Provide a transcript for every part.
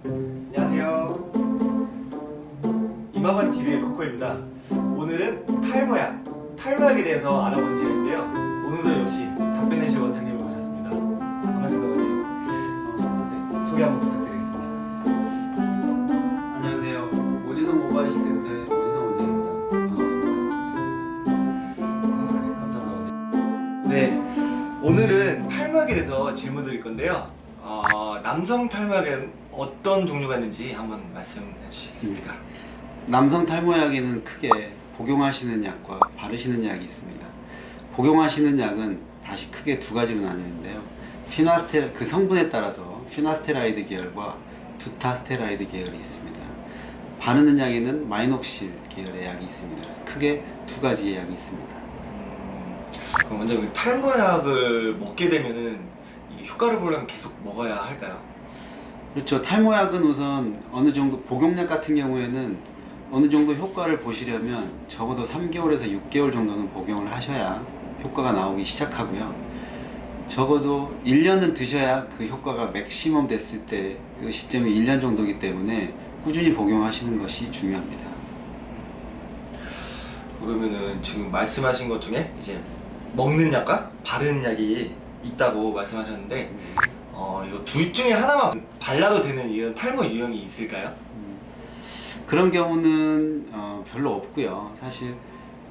안녕하세요. 이마관TV의 코코입니다. 오늘은 탈모약에 대해서 알아보는 시간인데요. 오늘도 역시 답변해주실 원장님을 모셨습니다. 반갑습니다, 원장님. 네, 소개 한번 부탁드리겠습니다. 안녕하세요. 오지성 모발이식 센터의 오지성 원장입니다. 반갑습니다. 네, 감사합니다, 원장님. 네, 오늘은 탈모약에 대해서 질문 드릴 건데요. 남성 탈모약은 어떤 종류가 있는지 한번 말씀해 주시겠습니까? 남성 탈모약에는 크게 복용하시는 약과 바르시는 약이 있습니다. 복용하시는 약은 다시 크게 두 가지로 나뉘는데요. 그 성분에 따라서 피나스테라이드 계열과 두타스테라이드 계열이 있습니다. 바르는 약에는 마이녹실 계열의 약이 있습니다. 그래서 크게 두 가지의 약이 있습니다. 그럼 원장님, 탈모약을 먹게 되면은 이 효과를 보려면 계속 먹어야 할까요? 그렇죠. 탈모약은 우선 어느 정도 복용약 같은 경우에는 어느 정도 효과를 보시려면 적어도 3개월에서 6개월 정도는 복용을 하셔야 효과가 나오기 시작하고요. 적어도 1년은 드셔야 그 효과가 맥시멈 됐을 때 그 시점이 1년 정도이기 때문에 꾸준히 복용하시는 것이 중요합니다. 그러면은 지금 말씀하신 것 중에 이제 먹는 약과 바르는 약이 있다고 말씀하셨는데 이거 둘 중에 하나만 발라도 되는 이런 탈모 유형이 있을까요? 그런 경우는 별로 없고요. 사실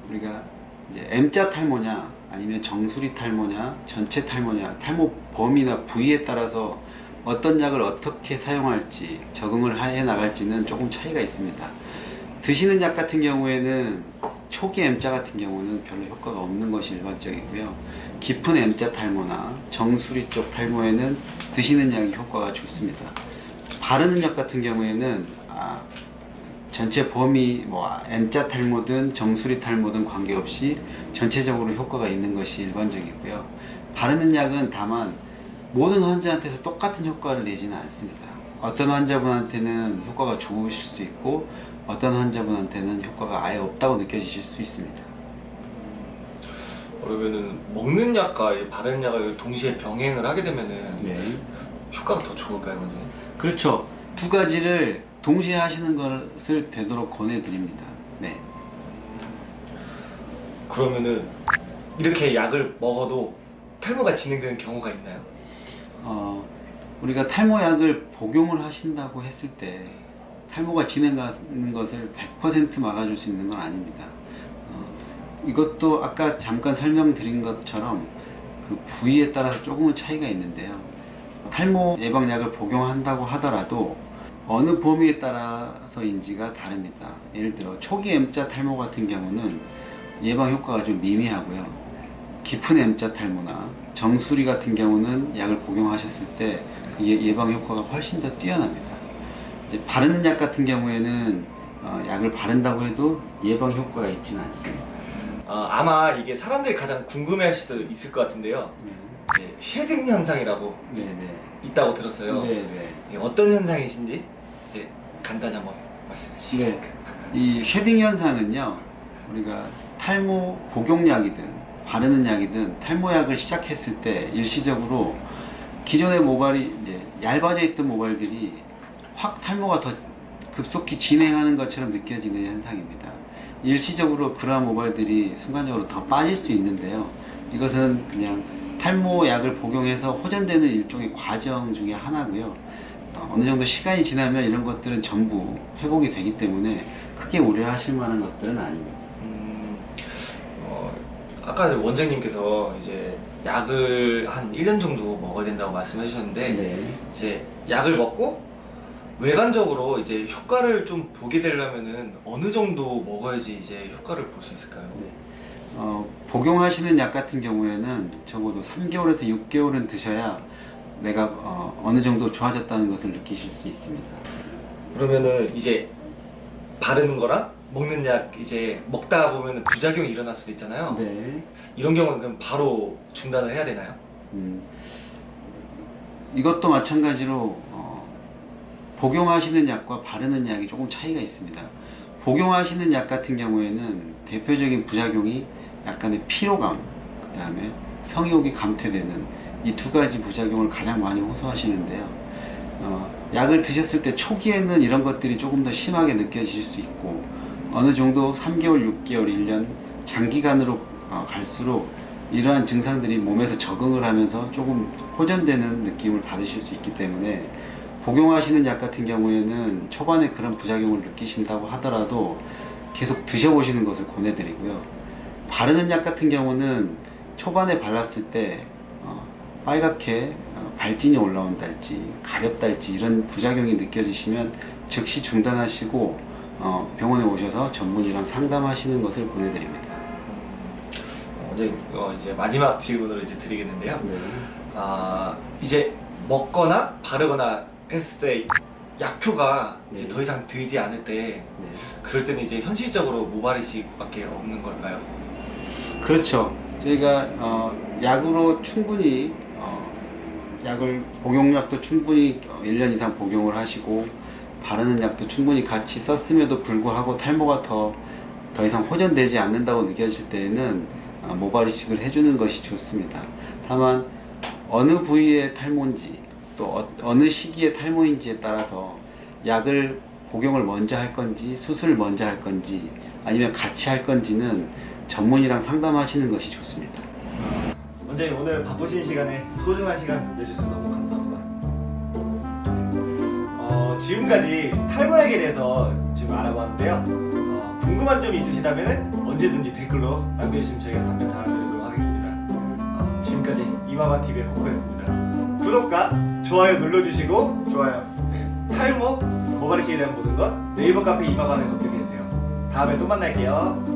우리가 이제 M자 탈모냐 아니면 정수리 탈모냐 전체 탈모냐 탈모 범위나 부위에 따라서 어떤 약을 어떻게 사용할지 적응을 해 나갈지는 조금 차이가 있습니다. 드시는 약 같은 경우에는 초기 M자 같은 경우는 별로 효과가 없는 것이 일반적이고요. 깊은 M자 탈모나 정수리 쪽 탈모에는 드시는 약이 효과가 좋습니다. 바르는 약 같은 경우에는 전체 범위 M자 탈모든 정수리 탈모든 관계없이 전체적으로 효과가 있는 것이 일반적이고요. 바르는 약은 다만 모든 환자한테서 똑같은 효과를 내지는 않습니다. 어떤 환자분한테는 효과가 좋으실 수 있고 어떤 환자분한테는 효과가 아예 없다고 느껴지실 수 있습니다. 그러면은 먹는 약과 이 바르는 약을 동시에 병행을 하게 되면은 네. 효과가 더 좋을까요, 원장님? 그렇죠. 두 가지를 동시에 하시는 것을 되도록 권해드립니다. 네. 그러면은 이렇게 약을 먹어도 탈모가 진행되는 경우가 있나요? 우리가 탈모약을 복용을 하신다고 했을 때 탈모가 진행하는 것을 100% 막아줄 수 있는 건 아닙니다. 이것도 아까 잠깐 설명드린 것처럼 그 부위에 따라서 조금은 차이가 있는데요. 탈모 예방약을 복용한다고 하더라도 어느 범위에 따라서인지가 다릅니다. 예를 들어 초기 M자 탈모 같은 경우는 예방 효과가 좀 미미하고요. 깊은 M자 탈모나 정수리 같은 경우는 약을 복용하셨을 때 그 예방 효과가 훨씬 더 뛰어납니다. 이제 바르는 약 같은 경우에는 약을 바른다고 해도 예방 효과가 있지는 않습니다. 아마 이게 사람들이 가장 궁금해할 수도 있을 것 같은데요. 이제 쉐딩 현상이라고 네네. 있다고 들었어요. 네네. 이게 어떤 현상이신지 이제 간단히 한번 말씀해 주시겠습니까? 이 쉐딩 현상은요, 우리가 탈모 복용약이든 바르는 약이든 탈모약을 시작했을 때 일시적으로 기존의 모발이 이제 얇아져 있던 모발들이 확 탈모가 더 급속히 진행하는 것처럼 느껴지는 현상입니다. 일시적으로 그러한 모발들이 순간적으로 더 빠질 수 있는데요. 이것은 그냥 탈모약을 복용해서 호전되는 일종의 과정 중에 하나고요. 어느 정도 시간이 지나면 이런 것들은 전부 회복이 되기 때문에 크게 우려하실 만한 것들은 아닙니다. 아까 원장님께서 이제 약을 한 1년 정도 먹어야 된다고 말씀해 주셨는데 네. 이제 약을 먹고 외관적으로 이제 효과를 좀 보게 되려면은 어느 정도 먹어야지 이제 효과를 볼 수 있을까요? 네. 복용하시는 약 같은 경우에는 적어도 3개월에서 6개월은 드셔야 내가 어느 정도 좋아졌다는 것을 느끼실 수 있습니다. 그러면은 이제 바르는 거랑 먹는 약 이제 먹다 보면은 부작용이 일어날 수도 있잖아요. 네. 이런 경우는 그럼 바로 중단을 해야 되나요? 이것도 마찬가지로 복용하시는 약과 바르는 약이 조금 차이가 있습니다. 복용하시는 약 같은 경우에는 대표적인 부작용이 약간의 피로감, 그 다음에 성욕이 감퇴되는 이 두 가지 부작용을 가장 많이 호소하시는데요. 약을 드셨을 때 초기에는 이런 것들이 조금 더 심하게 느껴지실 수 있고 어느 정도 3개월, 6개월, 1년 장기간으로 갈수록 이러한 증상들이 몸에서 적응을 하면서 조금 호전되는 느낌을 받으실 수 있기 때문에 복용하시는 약 같은 경우에는 초반에 그런 부작용을 느끼신다고 하더라도 계속 드셔보시는 것을 권해드리고요. 바르는 약 같은 경우는 초반에 발랐을 때 빨갛게 발진이 올라온달지 가렵달지 이런 부작용이 느껴지시면 즉시 중단하시고 병원에 오셔서 전문의랑 상담하시는 것을 권해드립니다. 원장님 이제 마지막 질문으로 이제 드리겠는데요. 네. 이제 먹거나 바르거나 했을 때 약효가 이제 네. 더 이상 들지 않을 때 그럴 때는 이제 현실적으로 모발이식밖에 없는 걸까요? 그렇죠. 저희가 약으로 충분히 약을 복용약도 충분히 1년 이상 복용을 하시고 바르는 약도 충분히 같이 썼음에도 불구하고 탈모가 더 이상 호전되지 않는다고 느껴질 때에는 모발 이식을 해주는 것이 좋습니다. 다만 어느 부위의 탈모인지 또 어느 시기의 탈모인지에 따라서 약을 복용을 먼저 할 건지 수술을 먼저 할 건지 아니면 같이 할 건지는 전문의랑 상담하시는 것이 좋습니다. 원장님 오늘 바쁘신 시간에 소중한 시간 내주셔서 너무 감사합니다. 지금까지 탈모약에 대해서 지금 알아봤는데요. 궁금한 점이 있으시다면 언제든지 댓글로 남겨주시면 저희가 답변 달아드리도록 하겠습니다. 지금까지 이마만TV의 코코였습니다. 구독과 좋아요 눌러주시고 탈모, 모발이식에 대한 모든 것 네이버 카페 이마만을 검색해주세요. 다음에 또 만날게요.